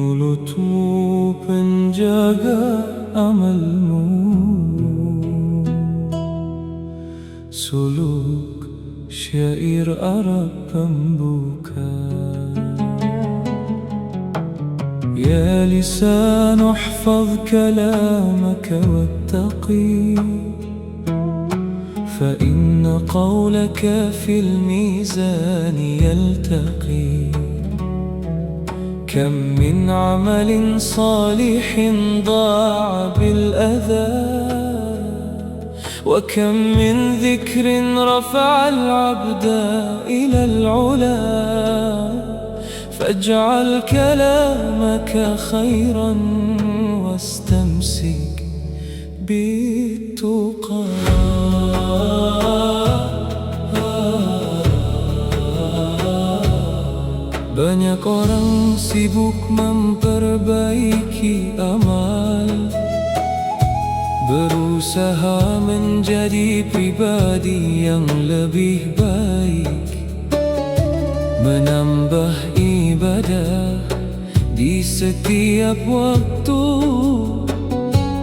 Mulutmu penjaga amalmu, suluk syair Arab pembuka. Ya lisan احفظ كلامك واتقي، فإن قولك في الميزان يلتقي. كم من عمل صالح ضاع بالأذى، وكم من ذكر رفع العبد إلى العلا. فاجعل كلامك خيرا واستمسك بالتقى. Banyak orang sibuk memperbaiki amal, berusaha menjadi pribadi yang lebih baik, menambah ibadah di setiap waktu,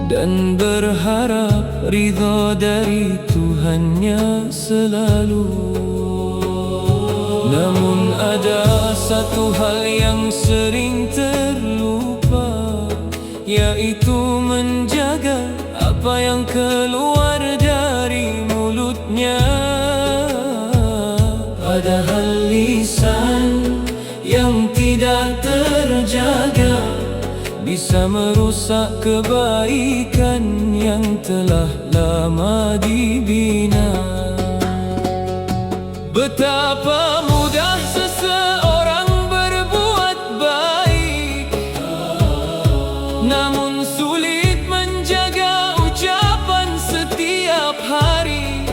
dan berharap ridha dari Tuhannya selalu. Namun ada satu hal yang sering terlupa, yaitu menjaga apa yang keluar dari mulutnya. Padahal lisan yang tidak terjaga bisa merusak kebaikan yang telah lama dibina. Betapa mudah seseorang berbuat baik, namun sulit menjaga ucapan setiap hari.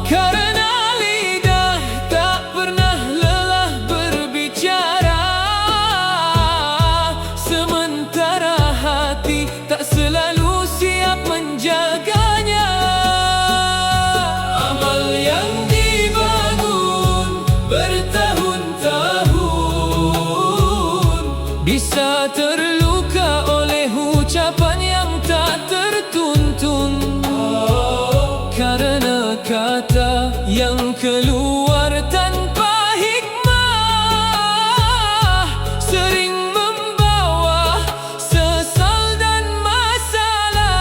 Karena lidah tak pernah lelah berbicara, sementara hati tak selalu siap menjaganya. Amal yang bertahun-tahun bisa terluka oleh ucapan yang tak tertuntun. Karena kata yang keluar tanpa hikmah sering membawa sesal dan masalah.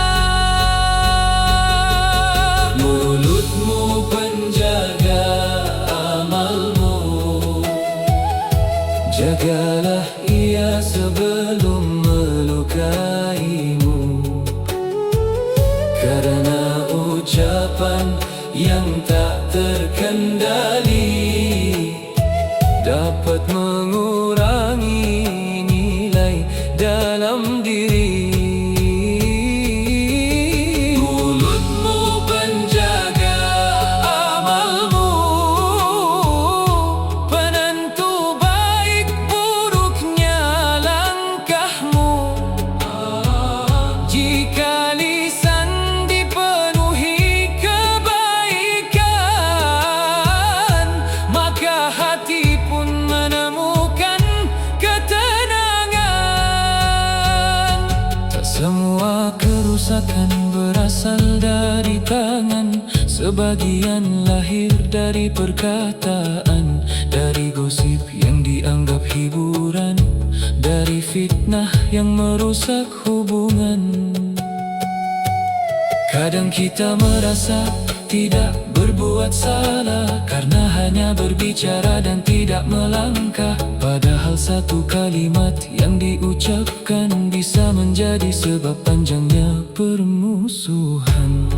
Mulutmu penjaga amalmu, jagalah ia sebelum melukaimu. Karena ucapan yang tak terkendali dapat mengurangi nilai dalam diri. Mulutmu penjaga amalmu, penentu baik buruknya langkahmu. Jika lisan dipenuhi kebaikan, maka hati pun menemukan ketenangan. Tak semua kerusakan berasal dari tangan, sebagian lahir dari perkataan, dari gosip yang dianggap hiburan, dari fitnah yang merusak hubungan. Kadang kita merasa tidak berbuat salah karena hanya berbicara dan tidak melangkah. Padahal satu kalimat yang diucapkan bisa menjadi sebab panjangnya permusuhan.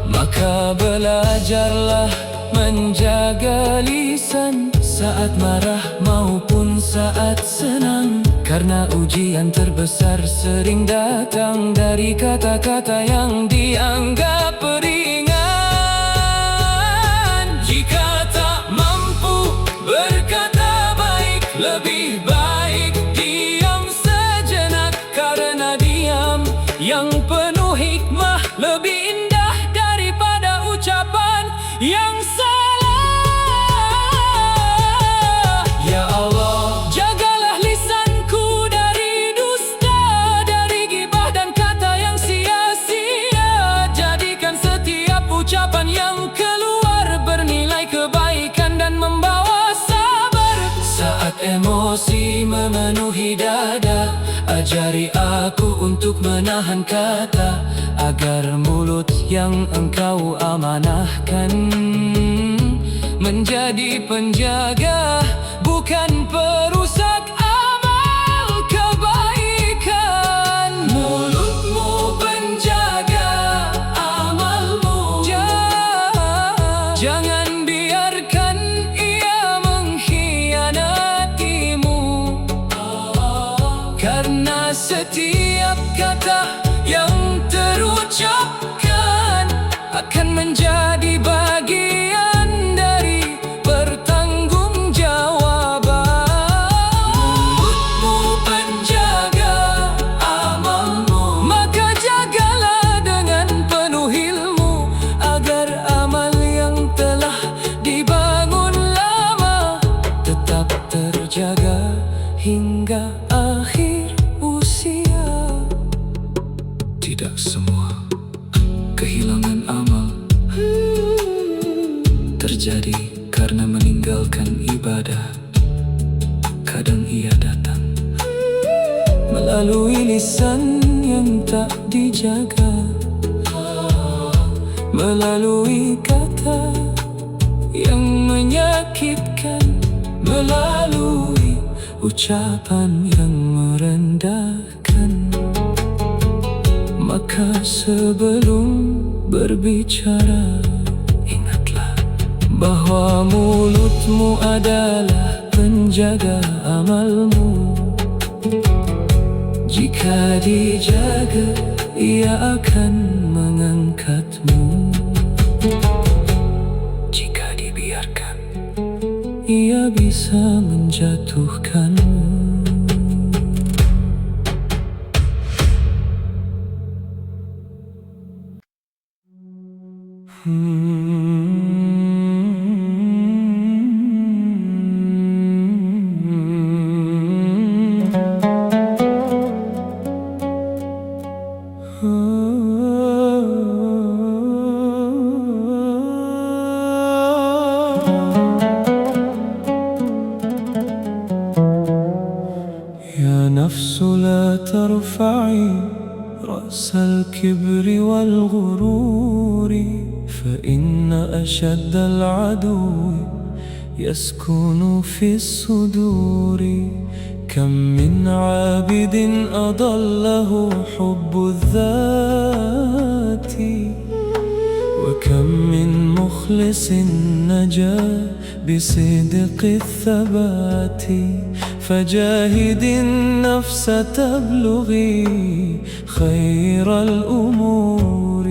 Maka belajarlah menjaga lisan saat marah maupun saat senang, karena ujian terbesar sering datang dari kata-kata yang dianggap ringan. Jika tak mampu berkata baik, lebih baik diam sejenak, karena diam yang penuh hikmah lebih indah daripada ucapan yang salah. Ya Allah, jagalah lisanku dari dusta, dari gibah dan kata yang sia-sia. Jadikan setiap ucapan yang keluar bernilai kebaikan dan membawa sabar. Saat emosi memenuhi dada, ajari aku untuk menahan kata, agar mulut yang Engkau amanahkan menjadi penjaga, bukan perusak amal kebaikan. Mulutmu penjaga amalmu, jangan biarkan ia mengkhianatimu, karena setiap kata yang terucapkan akan menjadi bagian dari pertanggungjawaban. Mulutmu penjaga amalmu, maka jagalah dengan penuh ilmu, agar amal yang telah dibangun lama tetap terjaga hingga akhir usia. Tidak semua kehilangan amal terjadi karena meninggalkan ibadah. Kadang ia datang melalui lisan yang tak dijaga, melalui kata yang menyakitkan, melalui ucapan yang merendahkan. Maka sebelum berbicara, ingatlah bahwa mulutmu adalah penjaga amalmu. Jika dijaga, ia akan mengangkatmu. Jika dibiarkan, ia bisa menjatuhkanmu. يا نفس لا ترفعي رأس الكبر والغرور، فإن أشد العدو يسكن في الصدور. كم من عابد أضله حب الذات، وكم من مخلص نجا بصدق الثبات. فجاهد النفس تبلغي خير الأمور.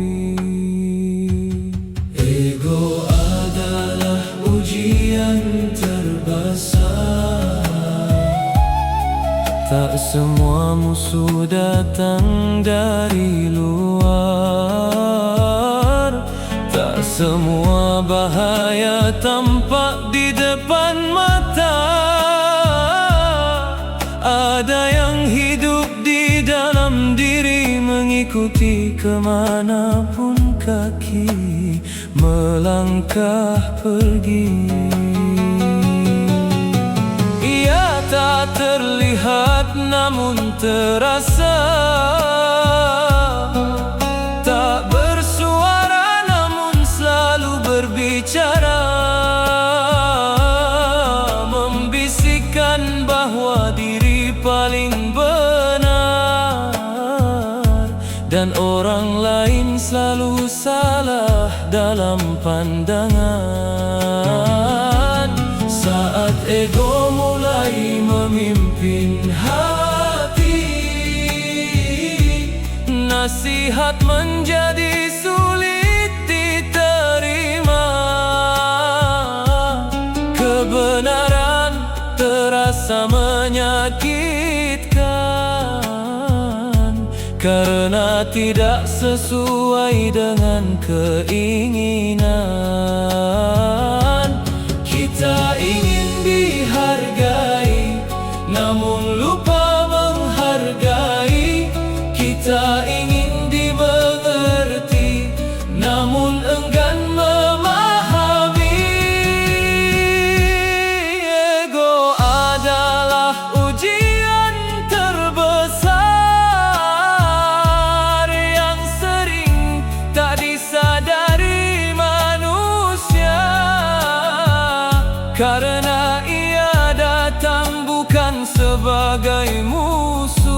Ego adalah ujian terbesar. Tak semua musuh datang dari luar. Tak semua bahaya tampak di depan mata. Ada yang hidup di dalam diri, mengikuti kemanapun kaki melangkah pergi. Ia tak terlihat namun terasa, tak bersuara namun selalu berbicara, membisikkan bahwa diri paling benar dan orang lain selalu salah dalam pandangan. Saat ego mulai memimpin hati, nasihat menjadi sulit diterima. Kebenaran terasa menyakitkan karena tidak sesuai dengan keinginan. karena ia datang bukan sebagai musuh,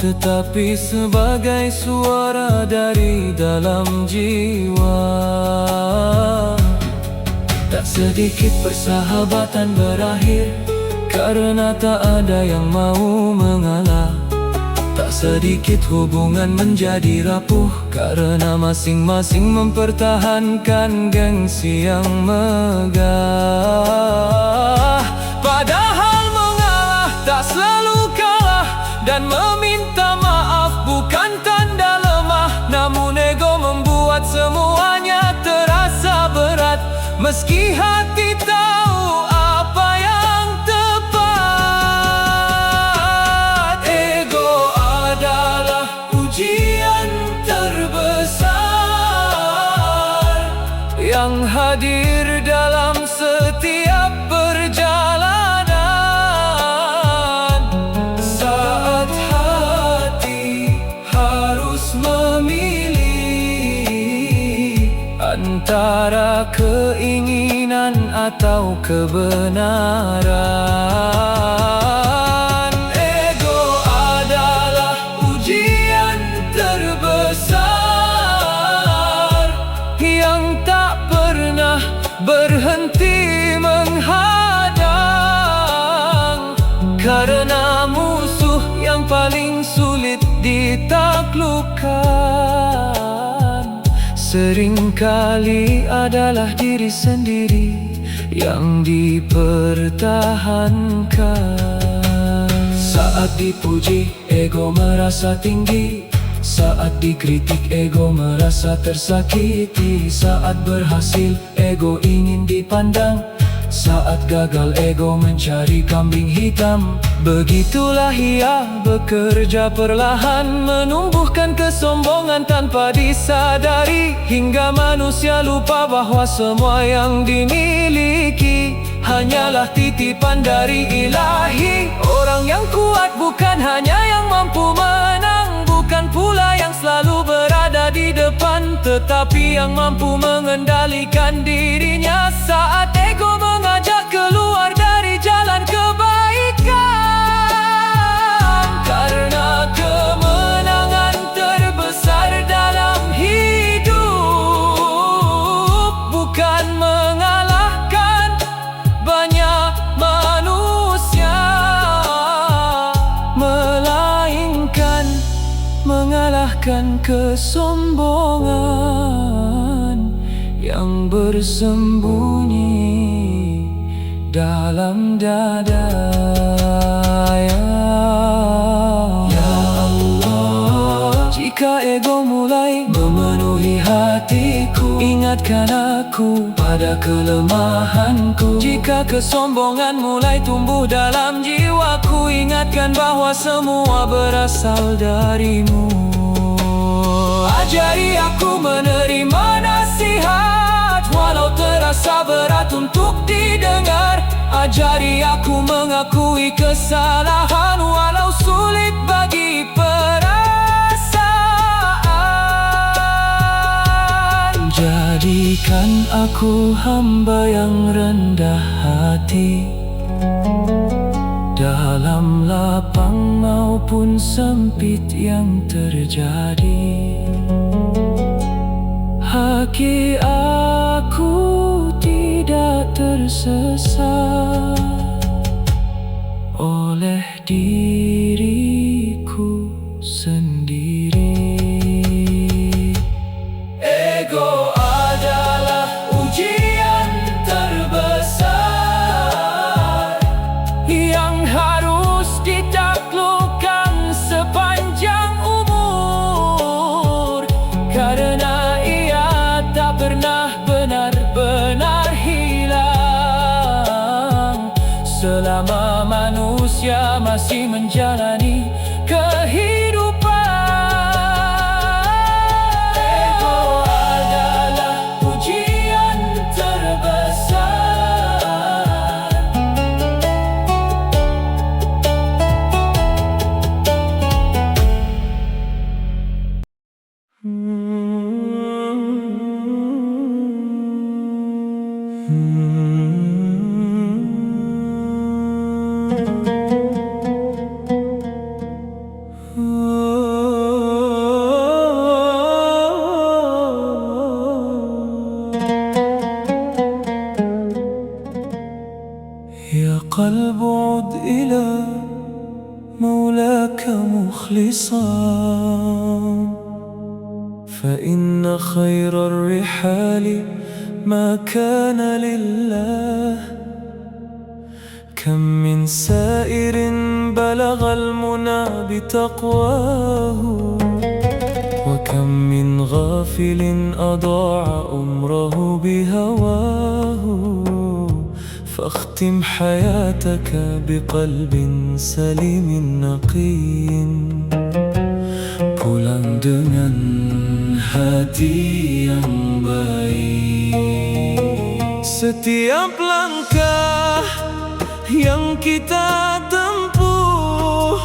tetapi sebagai suara dari dalam jiwa. Tak sedikit persahabatan berakhir karena tak ada yang mau mengalah. Tak sedikit hubungan menjadi rapuh karena masing-masing mempertahankan gengsi yang megah. Padahal mengalah tak selalu kalah, dan meminta maaf bukan tanda lemah. Namun ego membuat semuanya terasa berat, meski hati tahu apa yang tepat. Ego adalah ujian terbesar yang hadir dalam setiap perjalanan. Saat hati harus memilih antara keinginan atau kebenaran. Ego adalah ujian terbesar yang tak pernah berhenti menghadang, karena musuh yang paling sulit ditaklukkan seringkali adalah diri sendiri yang dipertahankan. Saat dipuji, ego merasa tinggi. Saat dikritik, ego merasa tersakiti. Saat berhasil, ego ingin dipandang. Saat gagal, ego mencari kambing hitam. Begitulah ia bekerja perlahan, menumbuhkan kesombongan tanpa disadari, hingga manusia lupa bahwa semua yang dimiliki hanyalah titipan dari Ilahi. Orang yang kuat bukan hanya yang mampu menang, bukan pula yang selalu berada di depan, tetapi yang mampu mengendalikan dirinya saat ego mengajak keluar dari jalan kebaikan. Karena kemenangan terbesar dalam hidup bukan mengalahkan banyak manusia, melainkan mengalahkan kesombongan yang bersembunyi dalam dada. Ya Allah, jika ego mulai memenuhi hatiku, ingatkan aku pada kelemahanku. Jika kesombongan mulai tumbuh dalam jiwaku, ingatkan bahwa semua berasal darimu. Ajari aku menerima nasihat walau terasa berat untuk didengar. Ajari aku mengakui kesalahan walau sulit bagi perasaan. Jadikan aku hamba yang rendah hati dalam lapang maupun sempit yang terjadi. Haki aku tidak tersesat oleh diriku sendiri. Ego adalah ujian terbesar yang harus ditaklukkan sepanjang umur, karena ia tak pernah benar-benar hilang selama manusia masih menjalani kehidupan. Ego adalah مخلصا فإن خير الرحال ما كان لله كم من سائر بلغ المنى بتقواه وكم من غافل أضاع عمره بهواه فاختم حياتك بقلب سليم نقي pulang dengan hati yang baik. Setiap langkah yang kita tempuh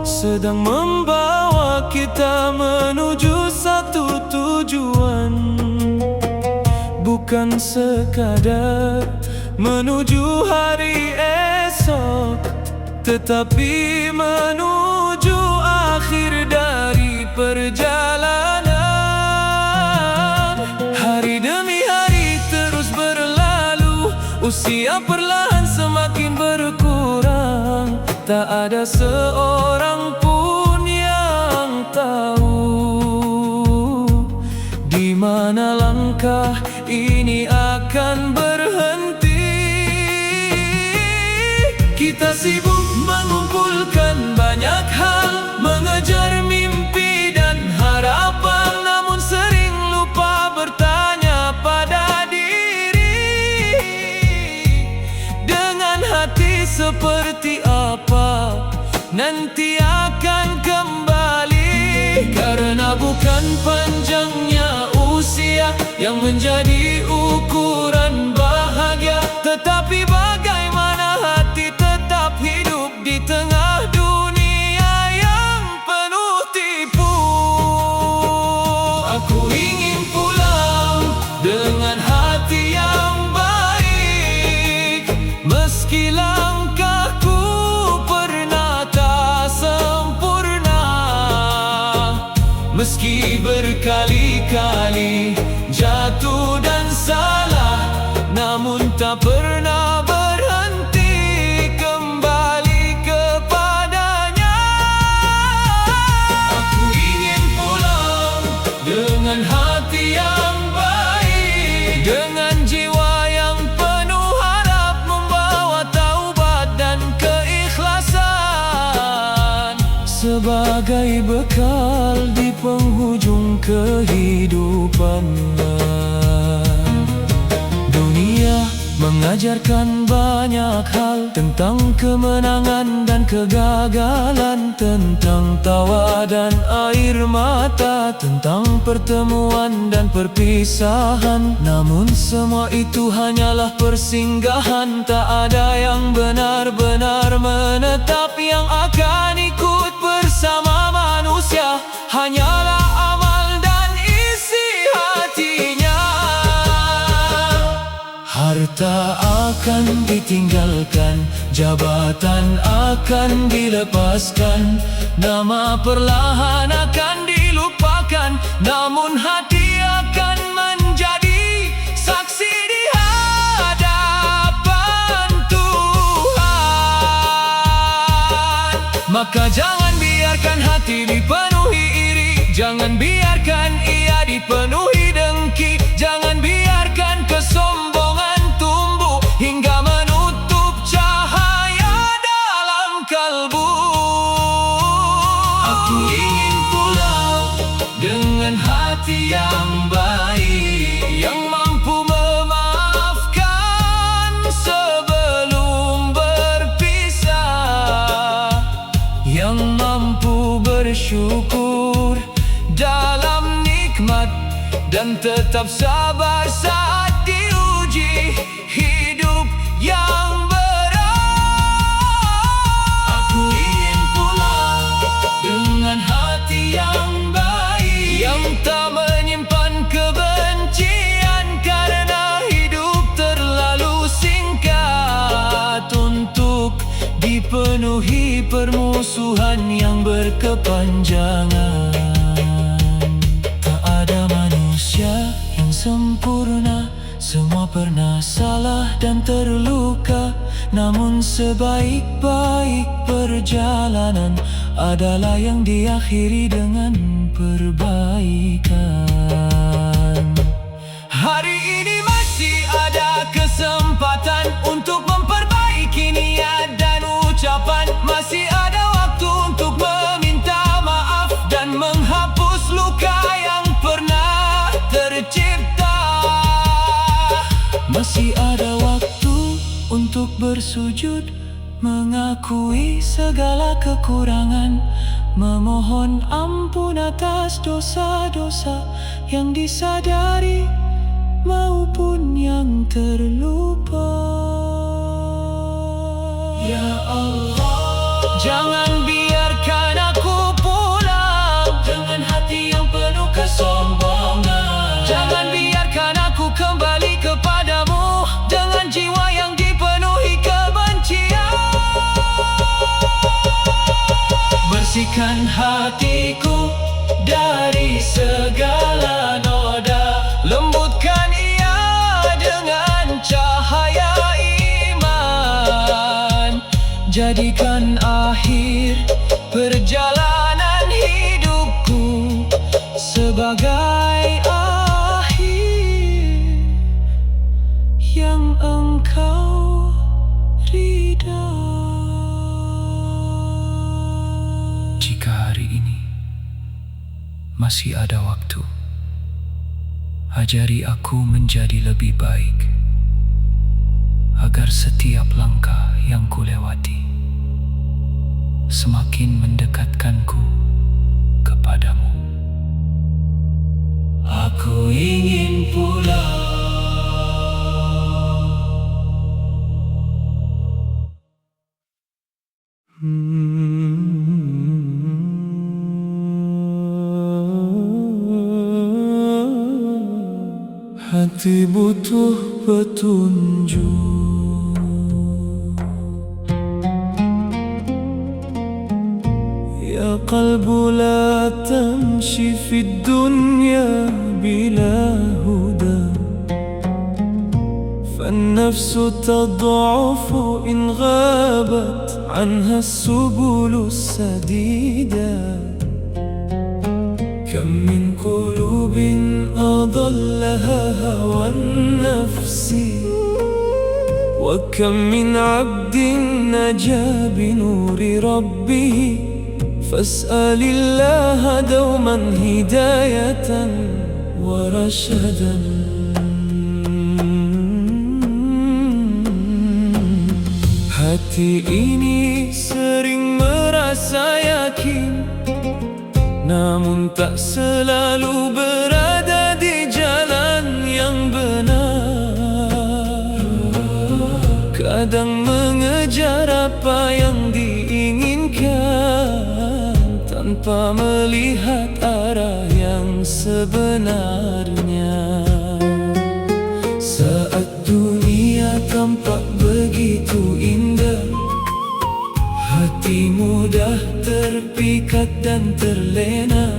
sedang membawa kita menuju satu tujuan, bukan sekadar menuju hari esok, tetapi menuju akhir dari perjalanan. Hari demi hari terus berlalu, usia perlahan semakin berkurang. Tak ada seorang pun yang tahu di mana langkah ini akan berhenti. Kita sibuk mengumpulkan banyak hal, mengejar mimpi dan harapan, namun sering lupa bertanya pada diri, dengan hati seperti apa nanti akan kembali. Karena bukan panjangnya usia yang menjadi ukuran bahagia, tetapi bagaimana hati tetap hidup di tengah dunia yang penuh tipu. Aku ingin pulang dengan hati yang baik, meski langkahku pernah tak sempurna, meski berkali-kali jatuh dan salah, namun tak pernah berhenti kembali kepadanya. Aku ingin pulang dengan hati yang baik, dengan jiwa yang penuh harap, membawa taubat dan keikhlasan sebagai bekal di penghujung kehidupan. Dunia mengajarkan banyak hal tentang kemenangan dan kegagalan, tentang tawa dan air mata, tentang pertemuan dan perpisahan. Namun semua itu hanyalah persinggahan, tak ada yang benar-benar menetap. Yang akan ikut bersama manusia hanyalah amal dan isi hatinya. Harta akan ditinggalkan, jabatan akan dilepaskan, nama perlahan akan dilupakan, namun hati akan menjadi saksi di hadapan Tuhan. Maka jangan biarkan hati dipenuhi iri, jangan biarkan ia dipenuhi dengki, jangan biarkan kesombongan tumbuh hingga menutup cahaya dalam kalbu. Aku ingin pulang dengan hati yang baik, yang mampu memaafkan sebelum berpisah, yang mampu bersyukur dalam nikmat dan tetap sabar saat diuji hidup yang berat. Aku ingin pulang dengan hati yang baik, yang tak menyimpan kebencian, karena hidup terlalu singkat untuk dipenuhi permusuhan yang berkepanjangan. Tak ada manusia yang sempurna, semua pernah salah dan terluka. Namun sebaik-baik perjalanan adalah yang diakhiri dengan perbaikan. Hari ini masih ada kesempatan untuk memperbaiki niat dan ucapan. Masih ada waktu untuk meminta maaf dan menghapus luka yang pernah tercipta. Masih ada waktu untuk bersujud, mengakui segala kekurangan, memohon ampun atas dosa-dosa yang disadari maupun yang terlupa. Ya Allah, jangan biarkan aku pulang dengan hati yang penuh kesombongan. Jangan biarkan aku kembali kepadamu dengan jiwa yang dipenuhi kebencian. Bersihkan hatiku dari segala noda, lembutkan ia dengan cahaya iman. Jadikan akhir perjalanan hidupku sebagai akhir yang Engkau ridha. Jika hari ini masih ada waktu, ajari aku menjadi lebih baik, agar setiap langkah yang kulewati semakin mendekatkanku kepadamu. Aku ingin pulang. Hati butuh petunjuk. Ya qalbu la tamshi fid dunya bila huda, فالنفس تضعف إن غابت عنها السبل السديدة. كم من قلوب أضلها هوى النفس، وكم من عبد نجا بنور ربه. فاسأل الله دوما هداية ورشدا. Hati ini sering merasa yakin, namun tak selalu berada di jalan yang benar. Kadang mengejar apa yang diinginkan tanpa melihat arah yang sebenarnya. Saat dunia tampak begitu indah, hati mudah terpikat dan terlena,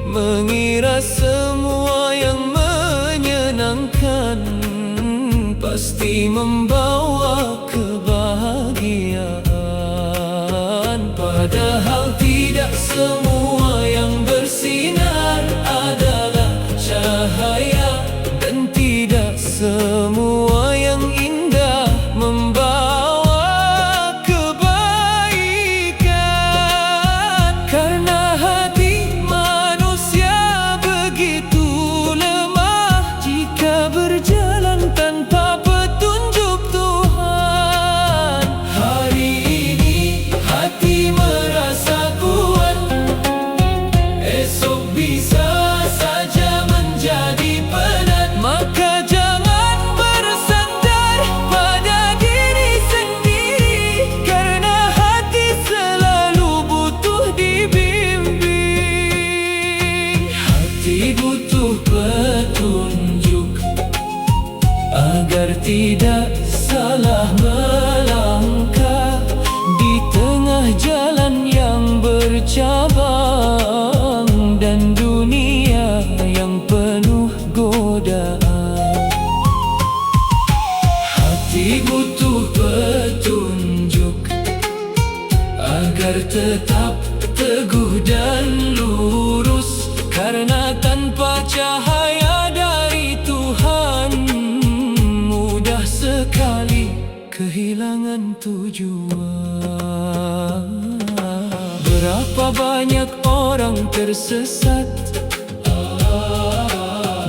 mengira semua yang menyenangkan pasti membawa kebahagiaan. Padahal tidak semua yang bersinar adalah cahaya, dan tidak semua yang indah membawa kebaikan. Karena hati manusia begitu lemah jika berjalan tanpa petunjuk Tuhan. Hari ini hati merasa kuat, esok bisa saja menjadi penat. Maka jangan bersandar pada diri sendiri, karena hati selalu butuh dibimbing. Hati butuh petunjuk agar tidak salah melangkah di tengah jalan yang bercabang dan dunia yang penuh godaan. Hati butuh petunjuk agar tetap kehilangan tujuan. Berapa banyak orang tersesat,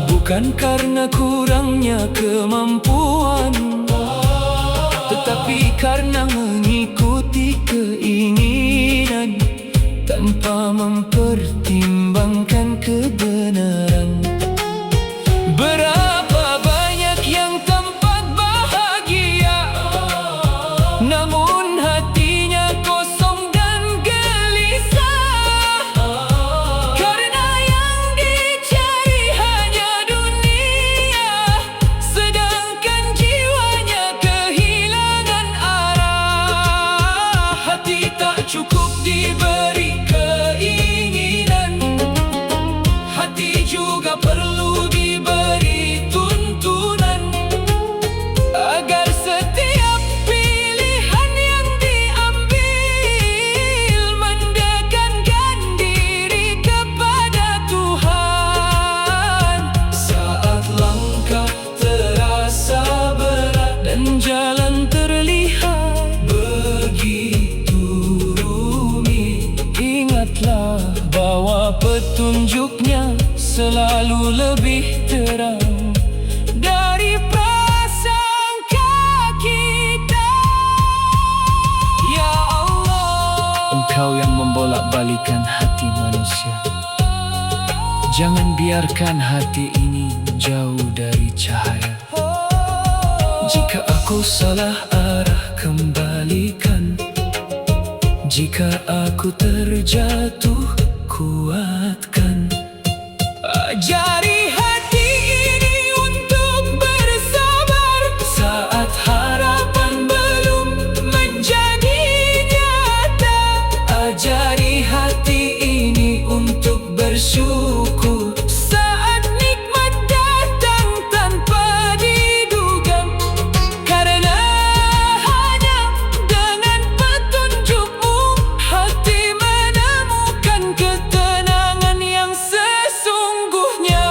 bukan karena kurangnya kemampuan, tetapi karena mengikuti keinginan tanpa mempertimbangkan kebenaran. Berapa banyak yang tampak bahagia, namun hatinya kosong dan gelisah, karena yang dicari hanya dunia, sedangkan jiwanya kehilangan arah. Hati tak cukup diberi keinginan, hati juga perlu diberi tuntunan, agar setiap pilihan yang diambil mendekatkan diri kepada Tuhan. Saat langkah terasa berat dan jalan terlihat begitu rumit, ingatlah bahwa petunjuknya selalu lebih terang dari prasangka kita. Ya Allah, Engkau yang membolak-balikan hati manusia, jangan biarkan hati ini jauh dari cahaya. Jika aku salah arah, kembalikan. Jika aku terjatuh, kuatkan. Ajari hati ini untuk bersabar saat harapan belum menjadi nyata. Ajari hati ini untuk bersyukur saat nikmat datang tanpa diduga, karena hanya dengan petunjuk-Mu hati menemukan ketenangan yang sesungguhnya.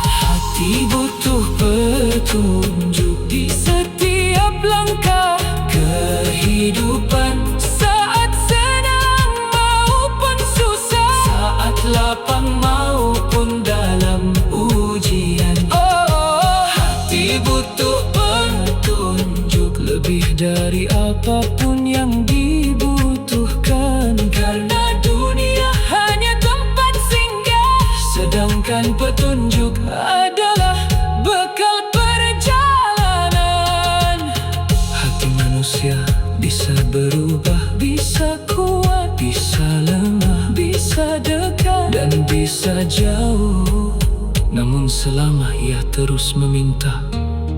Hati butuh petunjuk di setiap langkah kehidupan, saat senang maupun susah, saat lapang maupun dalam ujian. Hati butuh petunjuk lebih dari apapun yang dibutuhkan, karena dunia hanya tempat singgah, sedangkan petunjuk adalah bekal perjalanan. Hati manusia bisa berubah, bisa kuat, bisa lemah, bisa dekat, dan bisa jauh. Namun selama ia terus meminta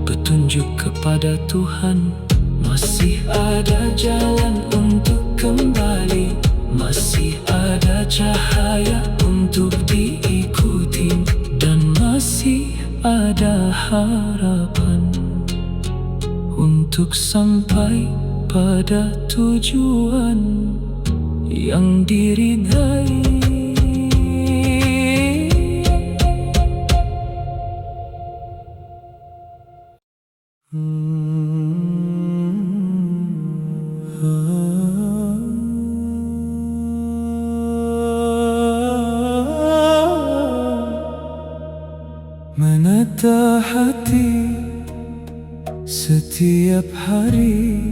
petunjuk kepada Tuhan, masih ada jalan untuk kembali, masih ada cahaya untuk diikuti, dan masih ada harapan untuk sampai pada tujuan yang diridhai. Menata hati setiap hari,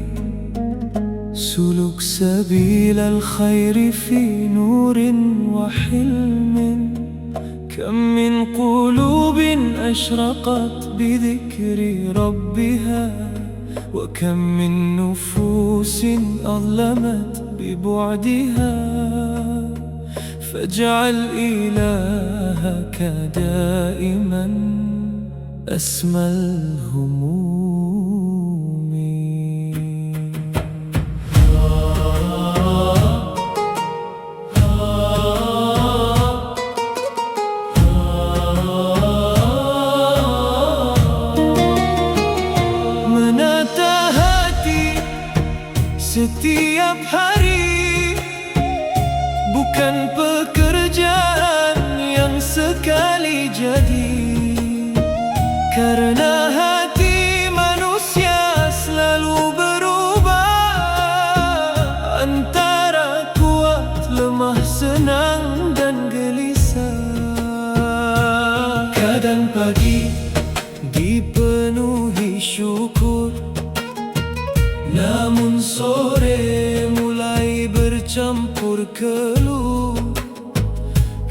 suluk sabil al-khairi fi nurin wa hilmin. Kam min qulubin ashraqat bidhikri rabbiha, wa kam min nufusin adlamat bibu'diha. فاجعل إلهك دائما أسمى الهموم. Menata hati setiap hari bukan pekerjaan yang sekali jadi, karena hati manusia dan pagi dipenuhi syukur, namun sore mulai bercampur keluh.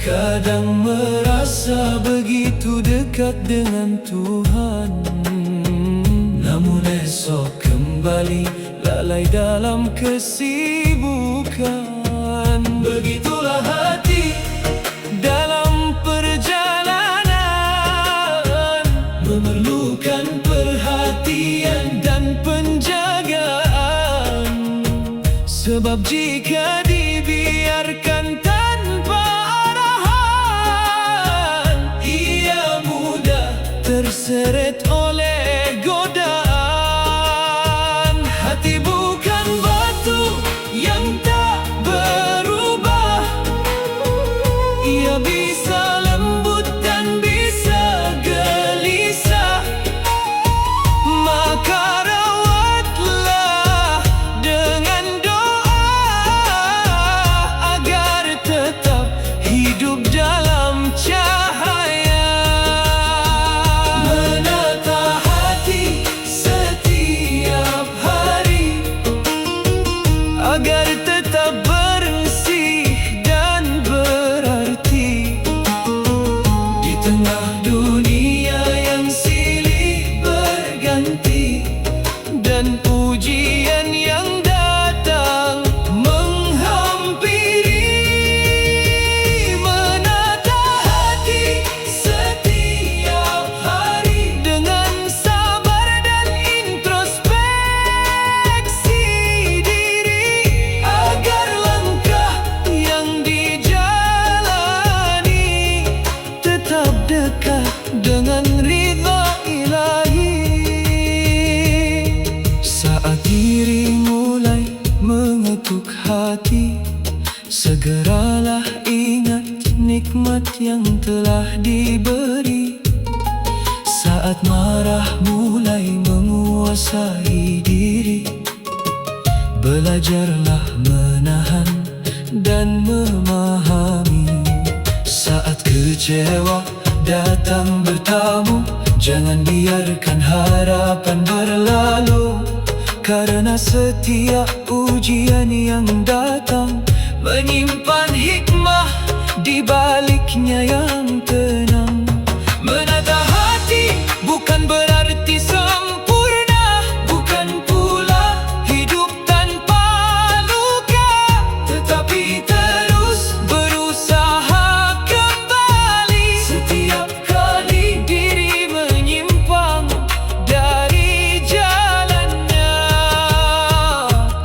Kadang merasa begitu dekat dengan Tuhan, namun esok kembali lalai dalam kesibukan. Begitulah hati dalam perjalanan, memerlukan perhatian dan penjagaan. Sebab jika dibiarkan tanpa arahan, ia mudah terseret oleh godaan. Hati bukan batu yang tak berubah, ia bisa lembut dan bisa gelisah. Maka rawatlah dengan doa agar tetap hidup dalam cahaya. Menata hati setiap hari agar tetap bersih dan berarti. Di tengah dunia yang silih berganti dan ujian yang datang menghampiri, menata hati setiap hari dengan sabar dan introspeksi diri, agar langkah yang dijalani tetap dekat dengan ridha ilahi. Saat diri mulai mengetuk hati, segeralah ingat nikmat yang telah diberi. Saat marah mulai menguasai diri, belajarlah menahan dan memahami. Saat kecewa datang bertamu, jangan biarkan harapan berlalu. Karena setiap ujian yang datang menyimpan hikmah di baliknya yang tenang. Menata hati bukan berarti sempurna, bukan pula hidup tanpa luka, tetapi terus berusaha kembali setiap kali diri menyimpang dari jalannya.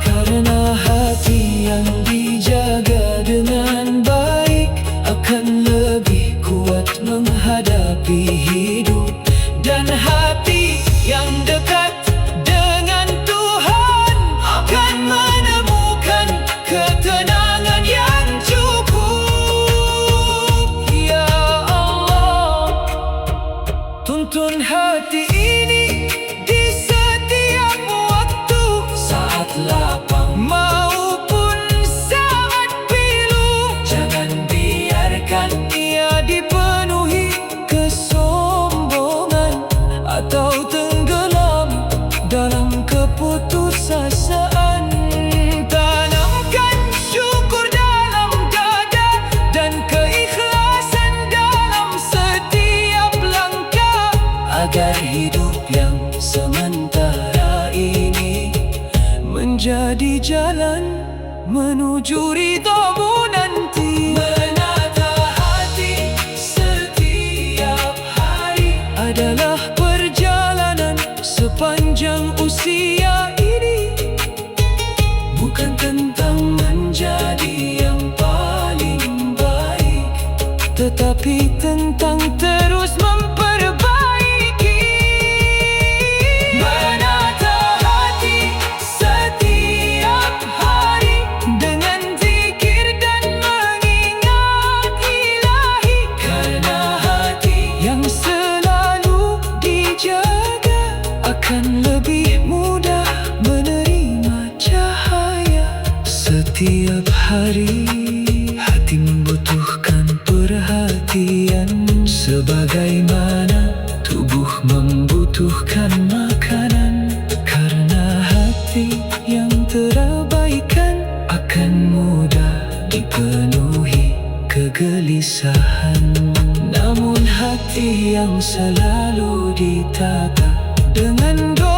Karena hati yang dijaga dengan baik akan lebih kuat menghadapi hidup, dan hati yang dekat dengan Tuhan akan menemukan ketenangan yang cukup. Ya Allah, tuntun hati ini di setiap waktu, saat lapang maupun saat pilu. Jangan biarkan ia dipenuhi kesombongan atau tenggelam dalam keputusasaan. Tanamkan syukur dalam dada dan keikhlasan dalam setiap langkah, agar hidup yang sementara ini menjadi jalan menuju ridhamu nanti. Menata hati setiap hari adalah perjalanan sepanjang usia ini, bukan tentang menjadi yang paling baik, tetapi tentang terus memperbaiki. Menata hati setiap hari dengan zikir dan mengingat ilahi. Karena hati yang selalu dijaga akan lebih mudah menerima cahaya. Setiap hari hati membutuhkan perhatian, sebagaimana membutuhkan makanan, karena hati yang terabaikan akan mudah dipenuhi kegelisahan. Namun hati yang selalu ditata dengan doa